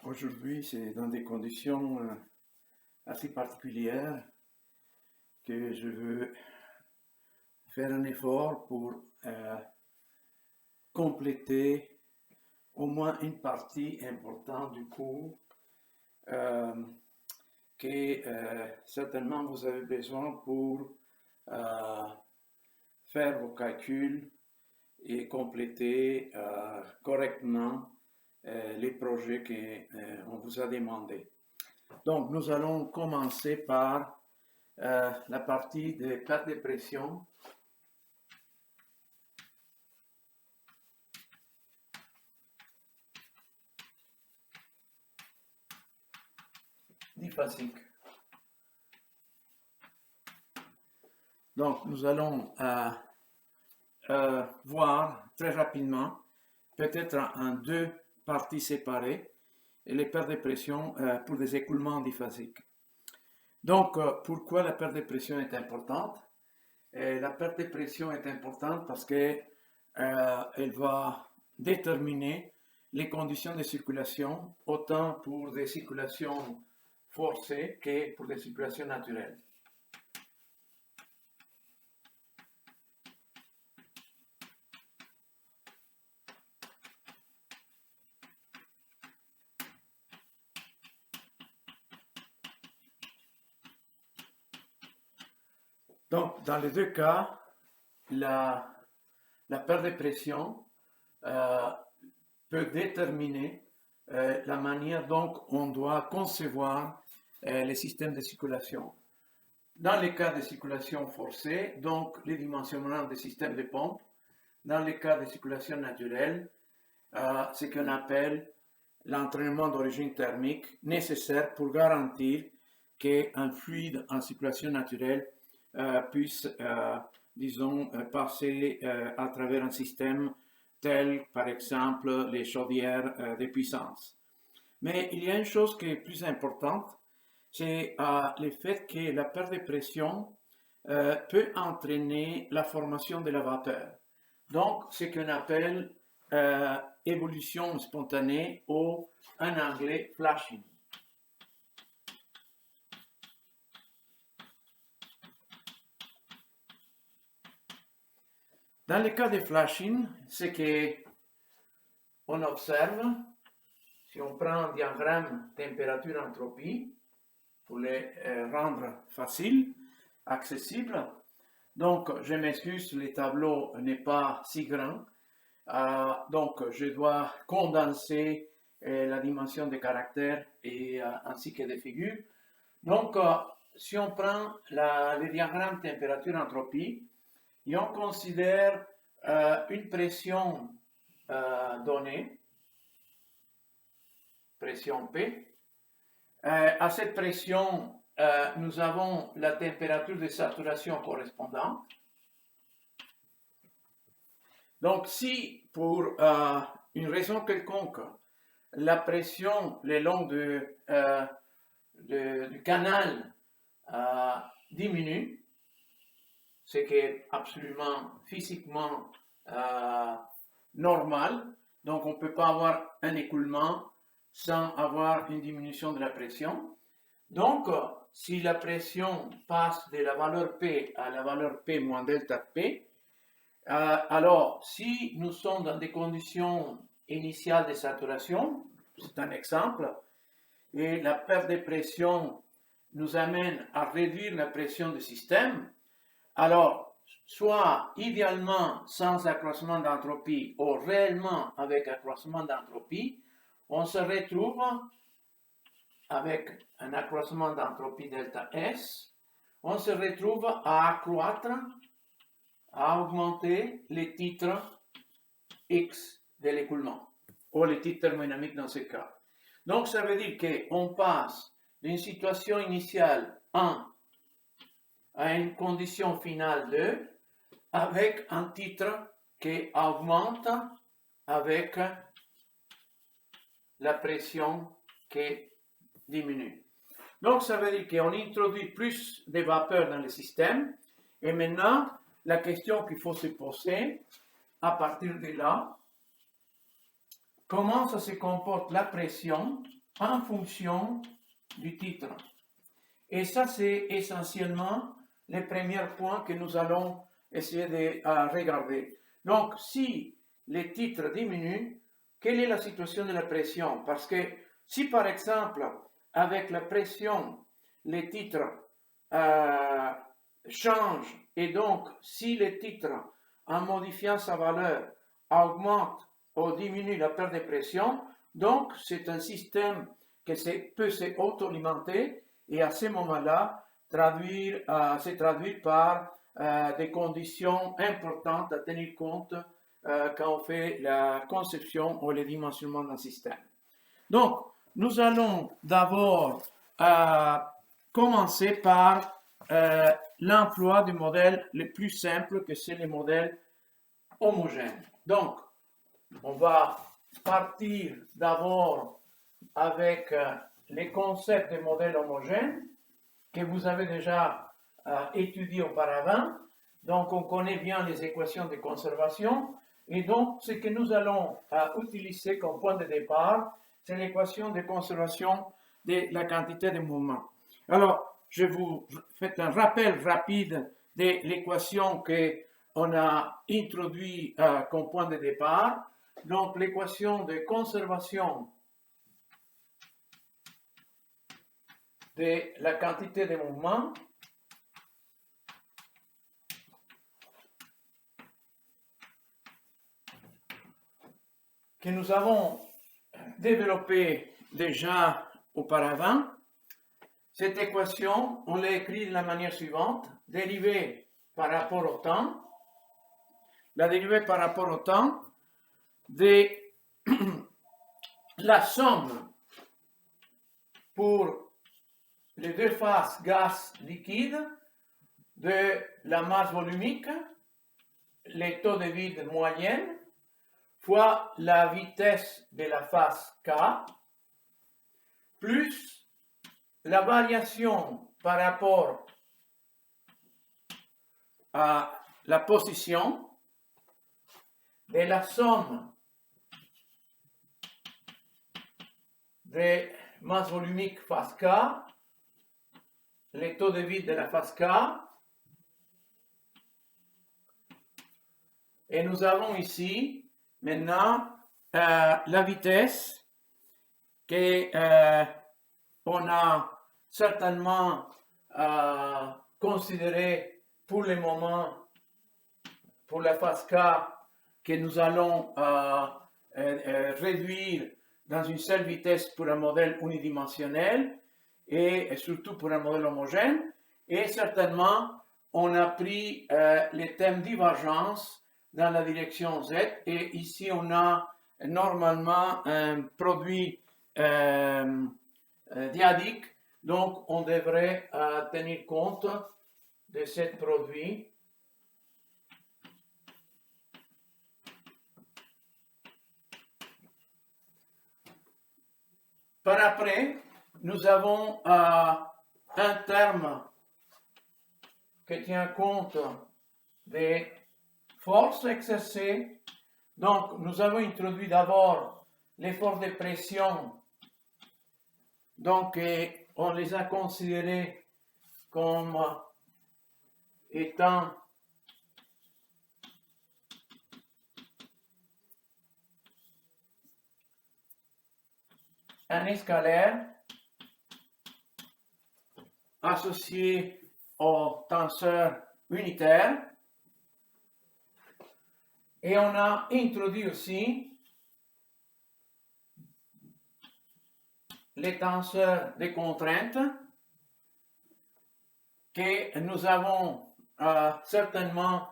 Aujourd'hui, c'est dans des conditions assez particulières que je veux faire un effort pour compléter au moins une partie importante du cours que certainement vous avez besoin pour faire vos calculs et compléter correctement les projets qu'on vous a demandé. Donc, nous allons commencer par la partie de perte de pression. Diphasique. Donc, nous allons voir très rapidement, peut-être en deux parties séparées, les pertes de pression pour des écoulements diphasiques. Donc, pourquoi la perte de pression est importante? La perte de pression est importante parce qu'elle va déterminer les conditions de circulation, autant pour des circulations forcées que pour des circulations naturelles. Donc, dans les deux cas, la perte de pression peut déterminer la manière dont on doit concevoir les systèmes de circulation. Dans les cas de circulation forcée, donc les dimensionnements des systèmes de pompe. Dans les cas de circulation naturelle, ce qu'on appelle l'entraînement d'origine thermique nécessaire pour garantir qu'un fluide en circulation naturelle puisse, disons, passer à travers un système tel, par exemple, les chaudières de puissance. Mais il y a une chose qui est plus importante, c'est le fait que la perte de pression peut entraîner la formation de la vapeur. Donc, ce qu'on appelle évolution spontanée ou en anglais flashing. Dans le cas de flashing, ce qu'on observe, si on prend un diagramme température-entropie, pour les rendre faciles, accessibles, donc je m'excuse, le tableau n'est pas si grand, donc je dois condenser la dimension des caractères et, ainsi que des figures. Donc, si on prend le diagramme température-entropie, et on considère une pression donnée, pression P. À cette pression, nous avons la température de saturation correspondante. Donc, si pour une raison quelconque, la pression le long du canal diminue, ce qui est absolument physiquement normal. Donc, on ne peut pas avoir un écoulement sans avoir une diminution de la pression. Donc, si la pression passe de la valeur P à la valeur P moins delta P, alors si nous sommes dans des conditions initiales de saturation, c'est un exemple, et la perte de pression nous amène à réduire la pression du système, alors, soit idéalement sans accroissement d'entropie ou réellement avec accroissement d'entropie, on se retrouve avec un accroissement d'entropie delta S, on se retrouve à accroître, à augmenter les titres X de l'écoulement, ou les titres thermodynamiques dans ce cas. Donc, ça veut dire qu'on passe d'une situation initiale 1 à une condition finale 2 avec un titre qui augmente avec la pression qui diminue. Donc, ça veut dire qu'on introduit plus de vapeur dans le système. Et maintenant, la question qu'il faut se poser à partir de là, comment ça se comporte la pression en fonction du titre. Et ça, c'est essentiellement les premiers points que nous allons essayer de regarder. Donc, si les titres diminuent, quelle est la situation de la pression? Parce que si, par exemple, avec la pression, les titres changent, et donc, si les titres, en modifiant sa valeur, augmentent ou diminuent la perte de pression, donc c'est un système qui peut s'auto-alimenter et à ce moment-là, se traduire par des conditions importantes à tenir compte quand on fait la conception ou le dimensionnement d'un système. Donc, nous allons d'abord commencer par l'emploi du modèle le plus simple, que c'est le modèle homogène. Donc, on va partir d'abord avec les concepts de modèles homogènes que vous avez déjà étudiés auparavant. Donc, on connaît bien les équations de conservation. Et donc, ce que nous allons utiliser comme point de départ, c'est l'équation de conservation de la quantité de mouvement. Alors, je vous fais un rappel rapide de l'équation qu'on a introduite comme point de départ. Donc, l'équation de conservation de la quantité de mouvement que nous avons développée déjà auparavant. Cette équation, on l'a écrite de la manière suivante: dérivée par rapport au temps, la dérivée par rapport au temps de la somme pour les deux phases gaz-liquide de la masse volumique, les taux de vide moyenne, fois la vitesse de la phase K, plus la variation par rapport à la position de la somme de masse volumique phase K, les taux de vide de la phase K, et nous avons ici maintenant la vitesse qu'on a certainement considérée pour le moment pour la phase K, que nous allons réduire dans une seule vitesse pour un modèle unidimensionnel et surtout pour un modèle homogène. Et certainement, on a pris les thèmes divergence dans la direction Z, et ici on a normalement un produit dyadique, donc on devrait tenir compte de ce produit. Par après, nous avons un terme qui tient compte des forces exercées. Donc, nous avons introduit d'abord les forces de pression. Donc, on les a considérées comme étant un escalaire associé au tenseur unitaire. Et on a introduit aussi les tenseurs de contraintes que nous avons certainement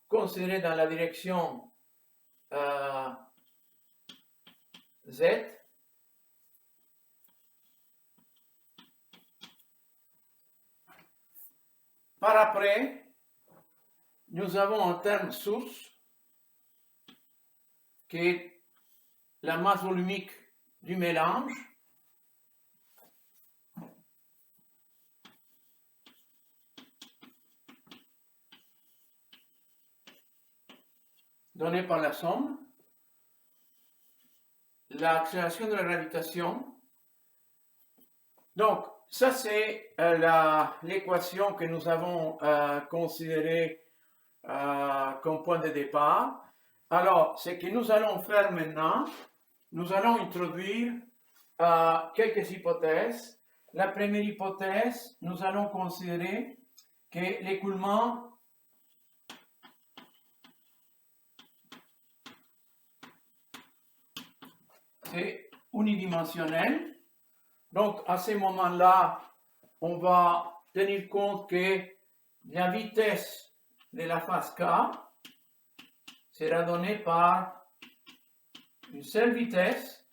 considérés dans la direction Z. Par après, nous avons un terme source qui est la masse volumique du mélange. Donné par la somme. l'accélération de la gravitation. Donc, ça c'est l'équation que nous avons considérée comme point de départ. Alors, ce que nous allons faire maintenant, nous allons introduire quelques hypothèses. La première hypothèse, nous allons considérer que l'écoulement c'est unidimensionnel. Donc, à ce moment-là, on va tenir compte que la vitesse de la phase K sera donnée par une seule vitesse,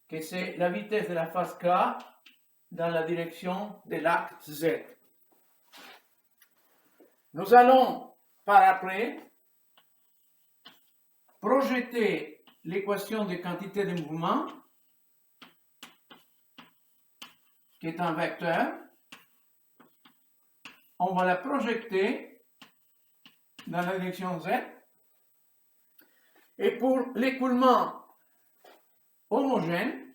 que c'est la vitesse de la phase K dans la direction de l'axe Z. Nous allons par après projeter l'équation de quantité de mouvement, qui est un vecteur. On va la projeter dans la direction Z. Et pour l'écoulement homogène,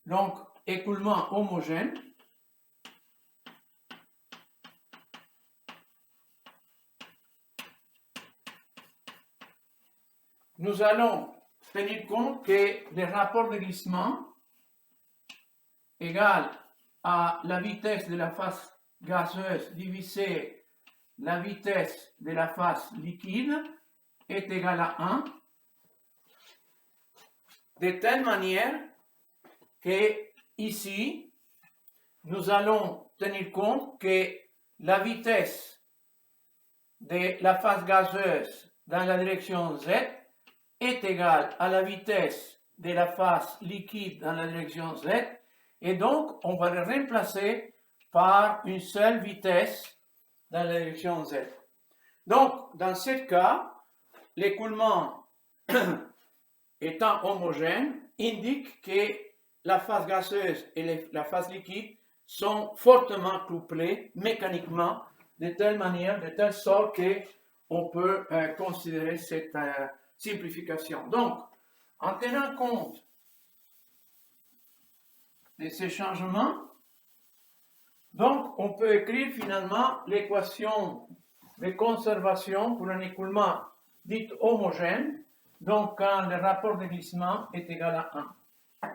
donc écoulement homogène, nous allons tenir compte que le rapport de glissement égal à la vitesse de la phase gazeuse divisé la vitesse de la phase liquide est égal à 1, de telle manière que ici, nous allons tenir compte que la vitesse de la phase gazeuse dans la direction Z est égale à la vitesse de la phase liquide dans la direction Z, et donc on va le remplacer par une seule vitesse dans la direction Z. Donc, dans ce cas, l'écoulement étant homogène indique que la phase gazeuse et la phase liquide sont fortement couplées mécaniquement de telle manière, de telle sorte qu'on peut considérer cette simplification. Donc, en tenant compte de ces changements, donc on peut écrire finalement l'équation de conservation pour un écoulement dit homogène, donc quand le rapport de glissement est égal à 1.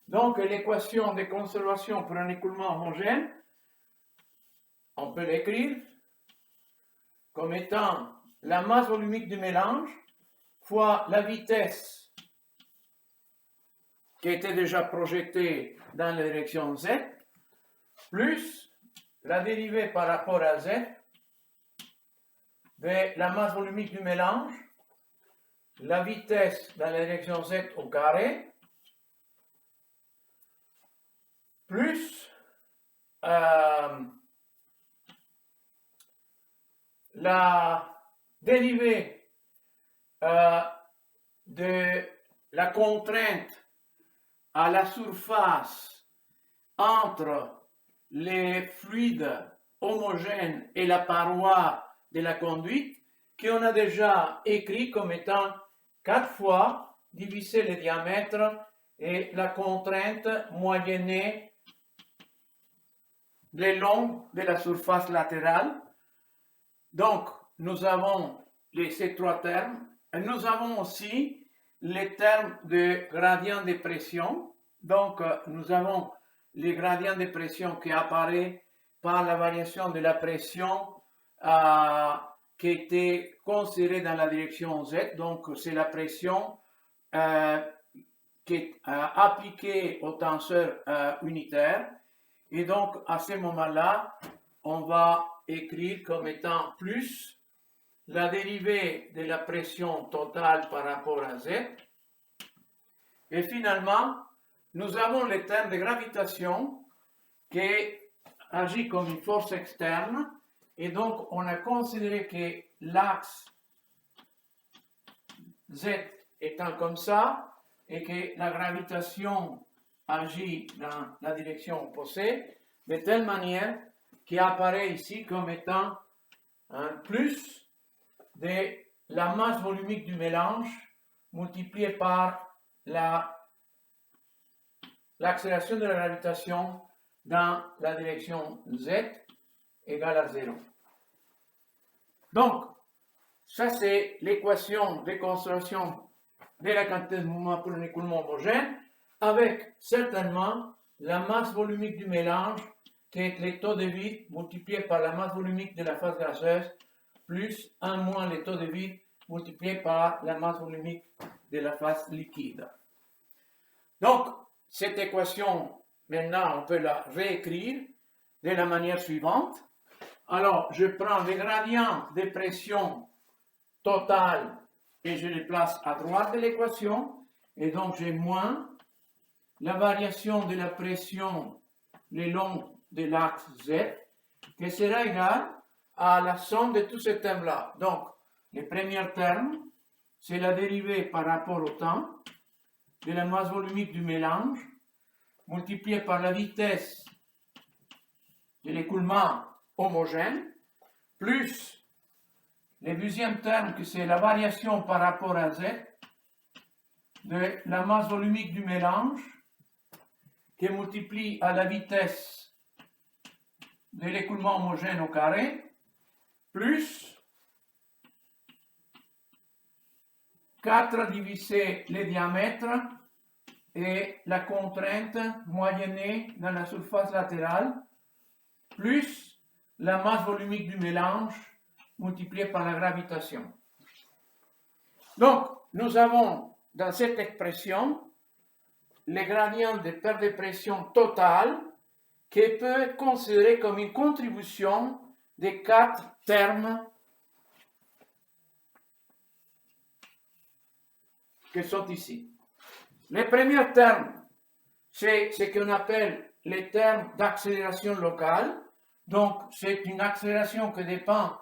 Donc l'équation de conservation pour un écoulement homogène, on peut l'écrire comme étant la masse volumique du mélange fois la vitesse qui était déjà projetée dans la direction Z, plus la dérivée par rapport à Z de la masse volumique du mélange, la vitesse dans la direction Z au carré, plus la dérivée de la contrainte à la surface entre les fluides homogènes et la paroi de la conduite, qu'on a déjà écrit comme étant 4 fois diviser le diamètre et la contrainte moyennée le long de la surface latérale. Donc, nous avons ces 3 termes. Et nous avons aussi les termes de gradient de pression. Donc, nous avons les gradients de pression qui apparaissent par la variation de la pression qui était considérée dans la direction Z. Donc, c'est la pression qui est appliquée au tenseur unitaire. Et donc, à ce moment-là, on va écrire comme étant plus la dérivée de la pression totale par rapport à Z. Et finalement, nous avons le terme de gravitation qui agit comme une force externe. Et donc, on a considéré que l'axe Z étant comme ça, et que la gravitation agit dans la direction opposée, de telle manière qu'il apparaît ici comme étant un plus de la masse volumique du mélange multiplié par l'accélération de la gravitation dans la direction Z égale à 0. Donc, ça c'est l'équation de conservation de la quantité de mouvement pour un écoulement homogène, avec certainement la masse volumique du mélange, qui est le taux de vide multiplié par la masse volumique de la phase gazeuse, plus 1 moins le taux de vide multiplié par la masse volumique de la phase liquide. Donc, cette équation, maintenant, on peut la réécrire de la manière suivante. Alors, je prends le gradient de pression totale et je les place à droite de l'équation. Et donc, j'ai moins la variation de la pression le long de l'axe Z, qui sera égale à la somme de tous ces termes-là. Donc, le premier terme, c'est la dérivée par rapport au temps de la masse volumique du mélange, multipliée par la vitesse de l'écoulement homogène, plus le deuxième terme, que c'est la variation par rapport à Z, de la masse volumique du mélange, qui multiplie à la vitesse de l'écoulement homogène au carré, plus 4 divisé le diamètre et la contrainte moyennée dans la surface latérale, plus la masse volumique du mélange multipliée par la gravitation. Donc, nous avons dans cette expression le gradient de perte de pression totale qui peut être considéré comme une contribution des 4 termes qui sont ici. Le premier terme, c'est ce qu'on appelle les termes d'accélération locale. Donc, c'est une accélération qui dépend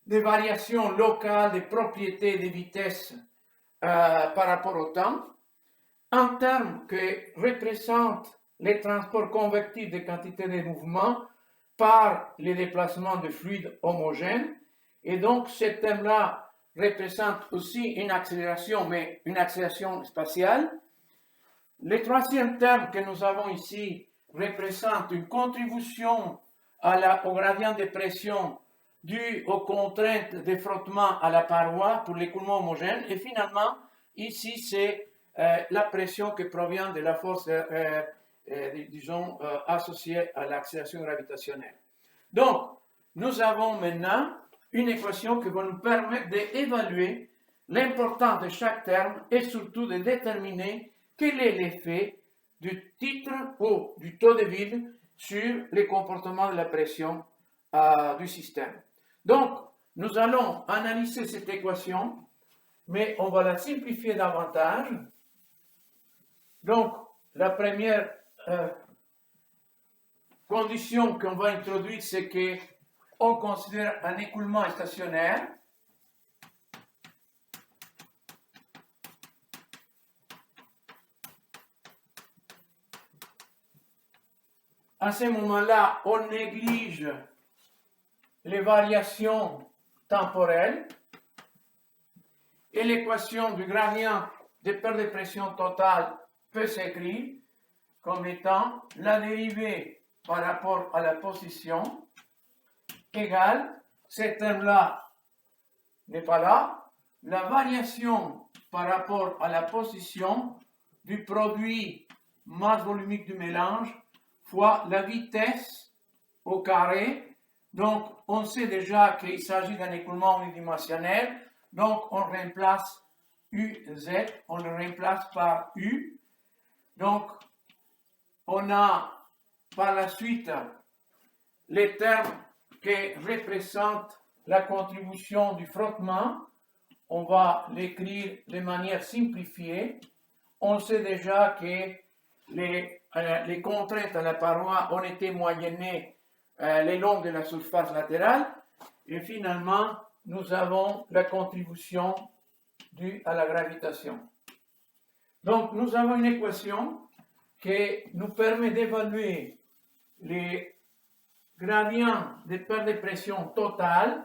des variations locales des propriétés des vitesses par rapport au temps. Un terme qui représente les transports convectifs des quantités de mouvement par les déplacements de fluides homogènes. Et donc, ce terme-là représente aussi une accélération, mais une accélération spatiale. Le troisième terme que nous avons ici représente une contribution au gradient de pression dû aux contraintes de frottement à la paroi pour l'écoulement homogène. Et finalement, ici, c'est la pression qui provient de la force, disons, associée à l'accélération gravitationnelle. Donc, nous avons maintenant une équation qui va nous permettre d'évaluer l'importance de chaque terme et surtout de déterminer quel est l'effet du titre ou du taux de vide sur le comportement de la pression du système. Donc, nous allons analyser cette équation, mais on va la simplifier davantage. Donc, la première condition qu'on va introduire, c'est qu'on considère un écoulement stationnaire. À ce moment-là, on néglige les variations temporelles et l'équation du gradient de perte de pression totale peut s'écrire comme étant la dérivée par rapport à la position égale, ce terme-là n'est pas là, la variation par rapport à la position du produit masse volumique du mélange fois la vitesse au carré. Donc, on sait déjà qu'il s'agit d'un écoulement unidimensionnel. Donc, on remplace UZ, on le remplace par U. Donc, on a par la suite les termes qui représentent la contribution du frottement. On va l'écrire de manière simplifiée. On sait déjà que les contraintes à la paroi ont été moyennées le long de la surface latérale. Et finalement, nous avons la contribution due à la gravitation. Donc, nous avons une équation qui nous permet d'évaluer les gradients de perte de pression totale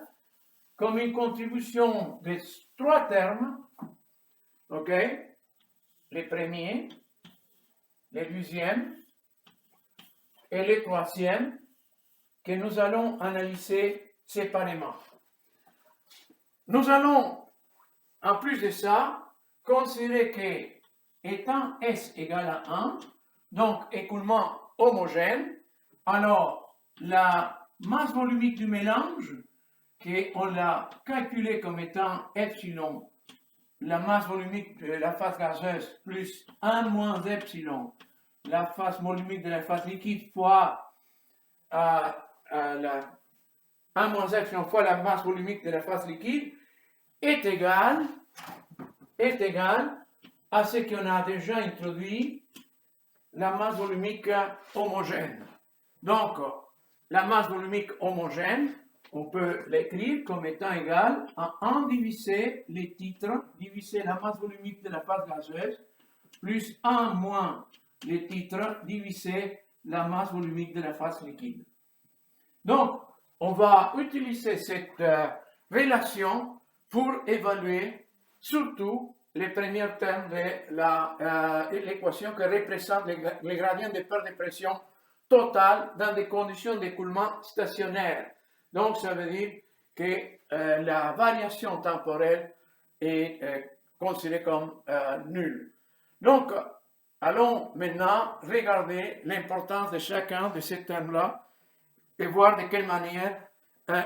comme une contribution de 3 termes ok? Les premiers, les deuxièmes et les troisièmes que nous allons analyser séparément. Nous allons, en plus de ça, considérer que étant S égale à 1, donc écoulement homogène, alors la masse volumique du mélange, qu'on l'a calculé comme étant epsilon, la masse volumique de la phase gazeuse plus 1 moins epsilon, la phase volumique de la phase liquide fois la 1 moins epsilon fois la masse volumique de la phase liquide est égal à ce qu'on a déjà introduit, la masse volumique homogène. Donc, la masse volumique homogène, on peut l'écrire comme étant égal à 1 divisé les titres, divisé la masse volumique de la phase gazeuse, plus 1 moins les titres, divisé la masse volumique de la phase liquide. Donc, on va utiliser cette relation pour évaluer surtout les premiers termes de l'équation qui représente les gradients de perte de pression totale dans des conditions d'écoulement stationnaire. Donc, ça veut dire que la variation temporelle est considérée comme nulle. Donc, allons maintenant regarder l'importance de chacun de ces termes-là et voir de quelle manière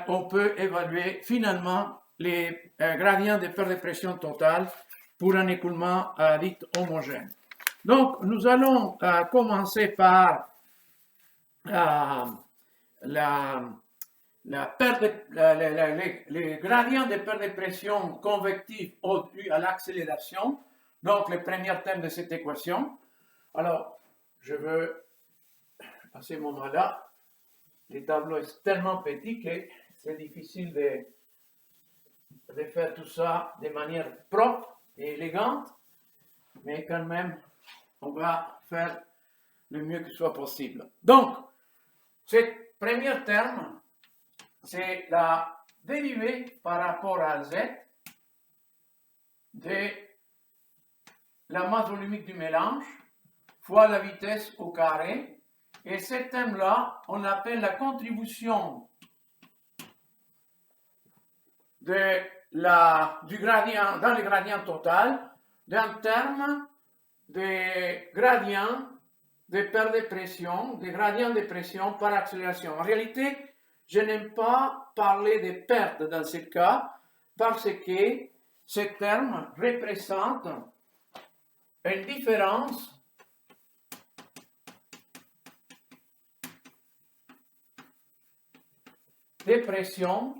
on peut évaluer finalement les gradients de perte de pression totale pour un écoulement dit homogène. Donc, nous allons commencer par les gradients de perte de pression convective dû à l'accélération, donc le premier terme de cette équation. Alors, je veux, à ce moment-là, le tableau est tellement petit que c'est difficile de faire tout ça de manière propre et élégante, mais quand même, on va faire le mieux que soit possible. Donc, ce premier terme, c'est la dérivée par rapport à Z de la masse volumique du mélange fois la vitesse au carré. Et ce terme-là, on l'appelle la contribution du gradient, dans le gradient total, d'un terme de gradient de perte de pression, de gradient de pression par accélération. En réalité, je n'aime pas parler de perte dans ce cas parce que ce terme représente une différence de pression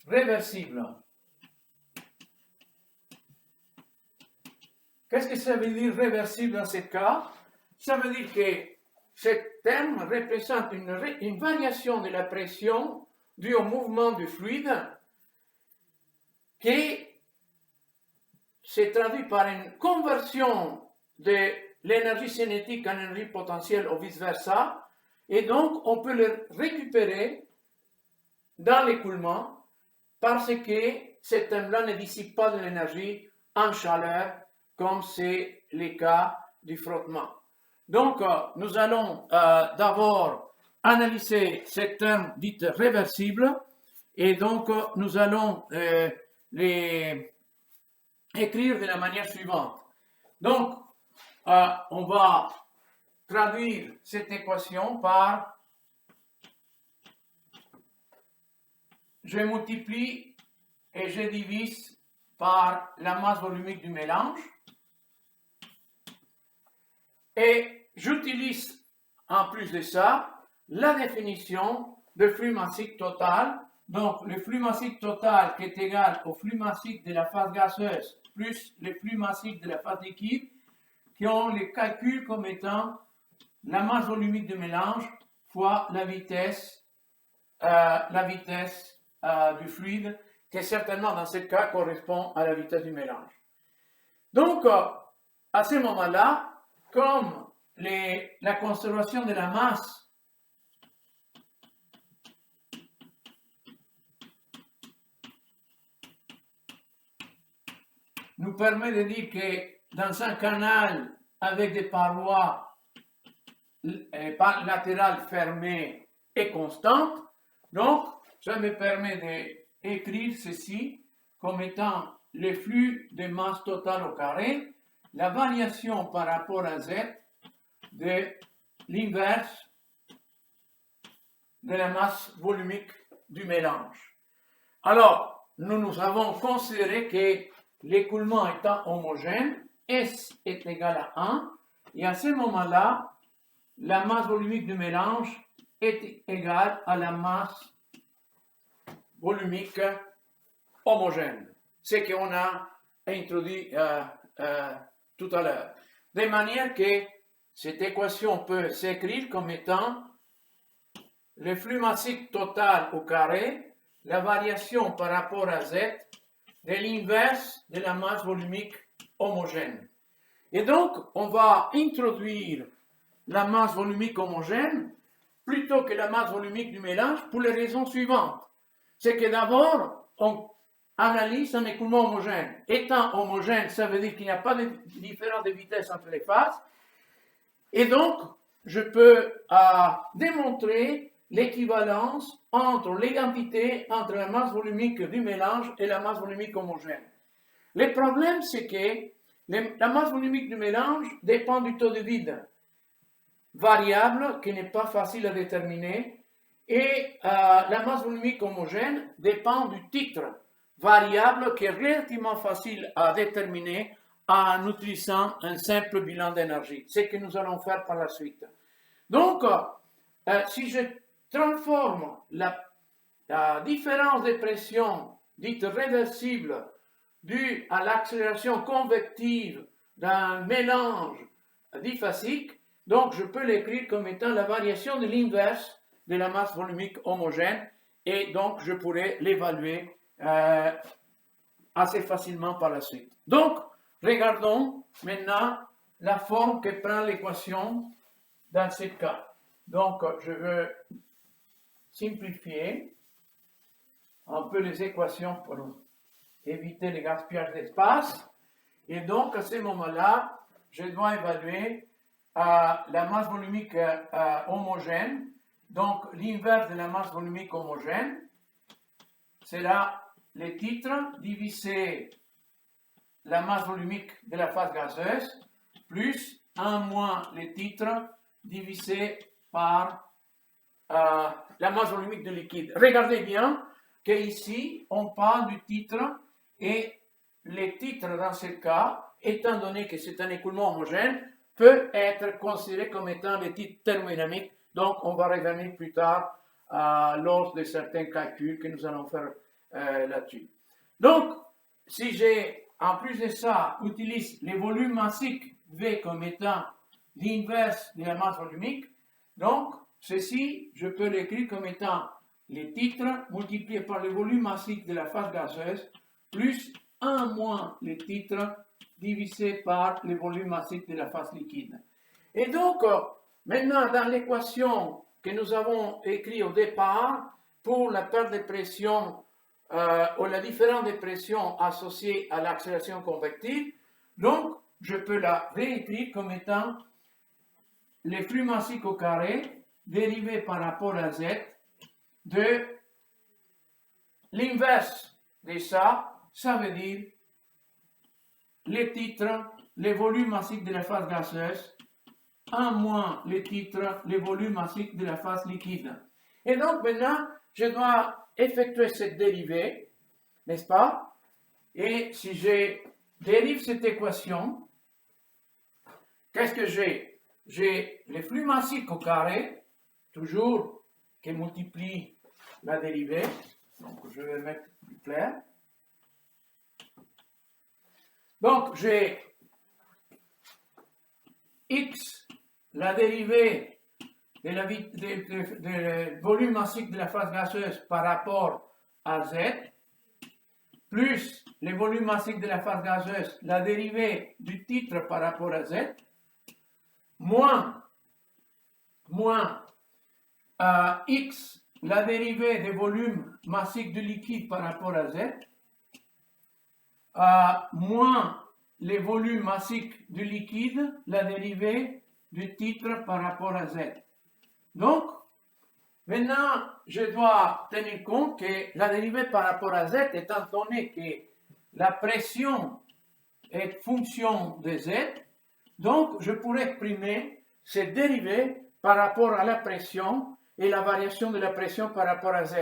réversible. Qu'est-ce que ça veut dire réversible dans ce cas? Ça veut dire que ce terme représente une variation de la pression due au mouvement du fluide qui se traduit par une conversion de l'énergie cinétique en énergie potentielle ou vice-versa, et donc on peut le récupérer dans l'écoulement parce que ce terme-là ne dissipe pas de l'énergie en chaleur comme c'est le cas du frottement. Donc, nous allons d'abord analyser ces termes dits réversibles et donc nous allons les écrire de la manière suivante. Donc, on va traduire cette équation par je multiplie et je divise par la masse volumique du mélange et j'utilise en plus de ça la définition de flux massique total. Donc, le flux massique total qui est égal au flux massique de la phase gazeuse plus le flux massique de la phase liquide qui ont les calculs comme étant la masse volumique du mélange fois la vitesse du fluide, qui certainement dans ce cas correspond à la vitesse du mélange. Donc, à ce moment-là, comme la conservation de la masse nous permet de dire que dans un canal avec des parois latérales fermées et constantes, donc ça me permet d'écrire ceci comme étant le flux de masse totale au carré, la variation par rapport à Z de l'inverse de la masse volumique du mélange. Alors, nous avons considéré que l'écoulement étant homogène, S est égal à 1, et à ce moment-là, la masse volumique du mélange est égale à la masse volumique homogène, ce qu'on a introduit tout à l'heure. De manière que cette équation peut s'écrire comme étant le flux massique total au carré, la variation par rapport à Z de l'inverse de la masse volumique homogène. Et donc, on va introduire la masse volumique homogène plutôt que la masse volumique du mélange pour les raisons suivantes. C'est que d'abord, on analyse un écoulement homogène. Étant homogène, ça veut dire qu'il n'y a pas de différence de vitesse entre les phases. Et donc, je peux démontrer l'équivalence entre l'égalité entre la masse volumique du mélange et la masse volumique homogène. Le problème, c'est que la masse volumique du mélange dépend du taux de vide, variable qui n'est pas facile à déterminer, et la masse volumique homogène dépend du titre, variable qui est relativement facile à déterminer en utilisant un simple bilan d'énergie, ce que nous allons faire par la suite. Donc, si je transforme la différence de pression dite réversible due à l'accélération convective d'un mélange diphasique, donc je peux l'écrire comme étant la variation de l'inverse de la masse volumique homogène, et donc je pourrais l'évaluer assez facilement par la suite. Donc, regardons maintenant la forme que prend l'équation dans ce cas. Donc, je veux simplifier un peu les équations pour éviter le gaspillage d'espace. Et donc, à ce moment-là, je dois évaluer la masse volumique homogène. Donc, l'inverse de la masse volumique homogène, c'est là les titres divisé la masse volumique de la phase gazeuse plus 1 moins les titres divisé par la masse volumique de liquide. Regardez bien qu'ici, on parle du titre, et les titres dans ce cas, étant donné que c'est un écoulement homogène, peut être considéré comme étant des titres thermodynamiques. Donc, on va revenir plus tard lors de certains calculs que nous allons faire là-dessus. Donc, si j'ai, en plus de ça, utilise les volumes massiques V comme étant l'inverse de la masse volumique, donc, ceci, je peux l'écrire comme étant les titres multipliés par le volume massique de la phase gazeuse plus 1 moins les titres divisé par le volume massique de la phase liquide. Et donc, maintenant, dans l'équation que nous avons écrite au départ pour la perte de pression ou la différence de pression associée à l'accélération convective, donc, je peux la réécrire comme étant les flux massiques au carré dérivé par rapport à Z de l'inverse de ça, ça veut dire les titres, les volumes massiques de la phase gazeuse, 1 moins les titres, les volumes massiques de la phase liquide. Et donc maintenant, je dois effectuer cette dérivée, n'est-ce pas? Et si je dérive cette équation, qu'est-ce que j'ai? J'ai les flux massiques au carré, toujours, qui multiplie la dérivée. Donc, je vais mettre plus clair. Donc, j'ai x, la dérivée de volume massique de la phase gazeuse par rapport à Z, plus le volume massique de la phase gazeuse, la dérivée du titre par rapport à Z, moins x, la dérivée des volumes massiques du liquide par rapport à Z, moins les volumes massiques du liquide, la dérivée du titre par rapport à Z. Donc, maintenant, je dois tenir compte que la dérivée par rapport à Z, étant donné que la pression est fonction de Z, donc je pourrais exprimer cette dérivée par rapport à la pression et la variation de la pression par rapport à Z.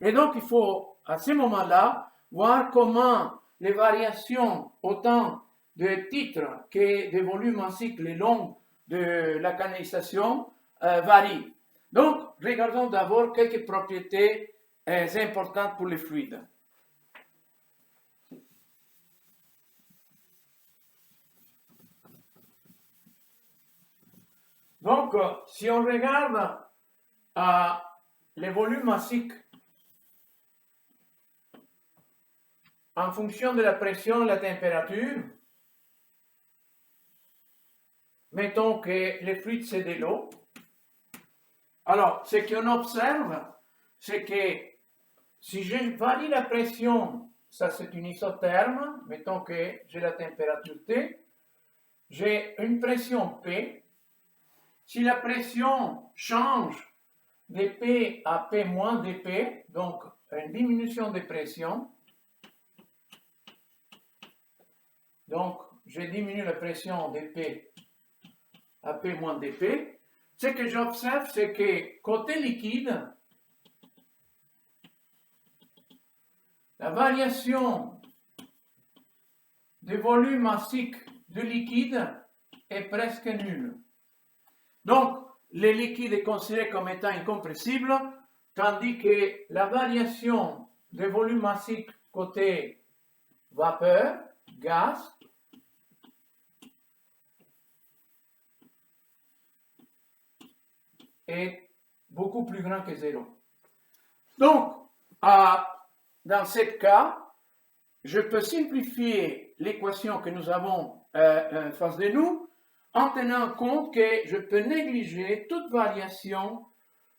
Et donc, il faut, à ce moment-là, voir comment les variations, autant de titres que de volumes en cycle le long de la canalisation, varient. Donc, regardons d'abord quelques propriétés importantes pour les fluides. Donc, si on regarde les volumes massiques en fonction de la pression et la température, mettons que le fluide c'est de l'eau. Alors, ce qu'on observe, c'est que si je varie la pression, ça c'est une isotherme, mettons que j'ai la température T, j'ai une pression P. Si la pression change de P à P moins dP, donc une diminution de pression, donc je diminue la pression de P à P moins dP, ce que j'observe, c'est que côté liquide, la variation de volume massique du liquide est presque nulle. Donc, le liquide est considéré comme étant incompressible, tandis que la variation de volume massique côté vapeur, gaz, est beaucoup plus grand que 0. Donc, dans ce cas, je peux simplifier l'équation que nous avons en face de nous en tenant compte que je peux négliger toute variation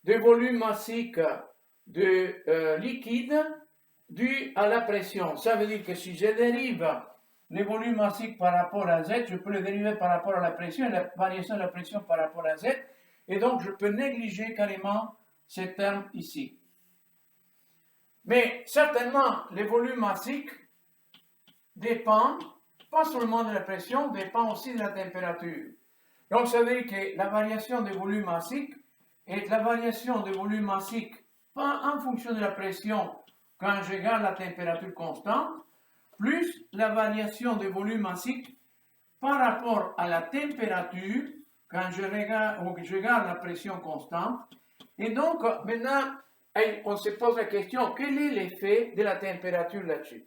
de volume massique de liquide due à la pression. Ça veut dire que si je dérive les volumes massiques par rapport à Z, je peux le dériver par rapport à la pression et la variation de la pression par rapport à Z. Et donc, je peux négliger carrément ce terme ici. Mais certainement, les volumes massiques dépendent pas seulement de la pression, dépendent aussi de la température. Donc, ça veut dire que la variation des volumes massiques est la variation des volumes massiques pas en fonction de la pression quand je garde la température constante, plus la variation des volumes massiques par rapport à la température quand je garde la pression constante. Et donc, maintenant, on se pose la question, quel est l'effet de la température là-dessus?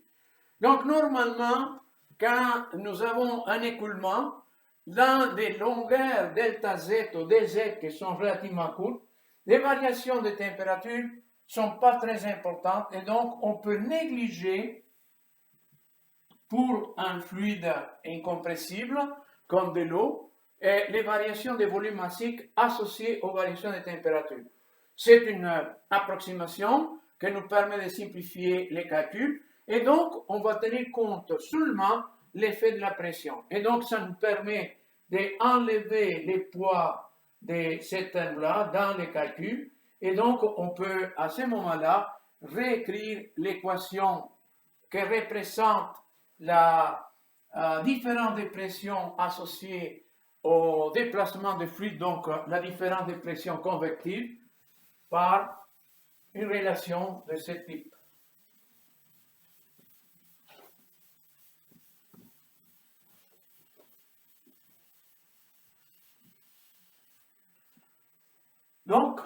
Donc, normalement, quand nous avons un écoulement, dans des longueurs delta Z ou dz qui sont relativement courtes, les variations de température ne sont pas très importantes et donc on peut négliger pour un fluide incompressible comme de l'eau les variations de volume massique associées aux variations de température. C'est une approximation qui nous permet de simplifier les calculs et donc on va tenir compte seulement l'effet de la pression. Et donc ça nous permet d'enlever les poids de ces termes-là dans les calculs et donc on peut à ce moment-là réécrire l'équation qui représente la différence de pression associée au déplacement de fluide, donc la différence de pression convective par une relation de ce type. Donc,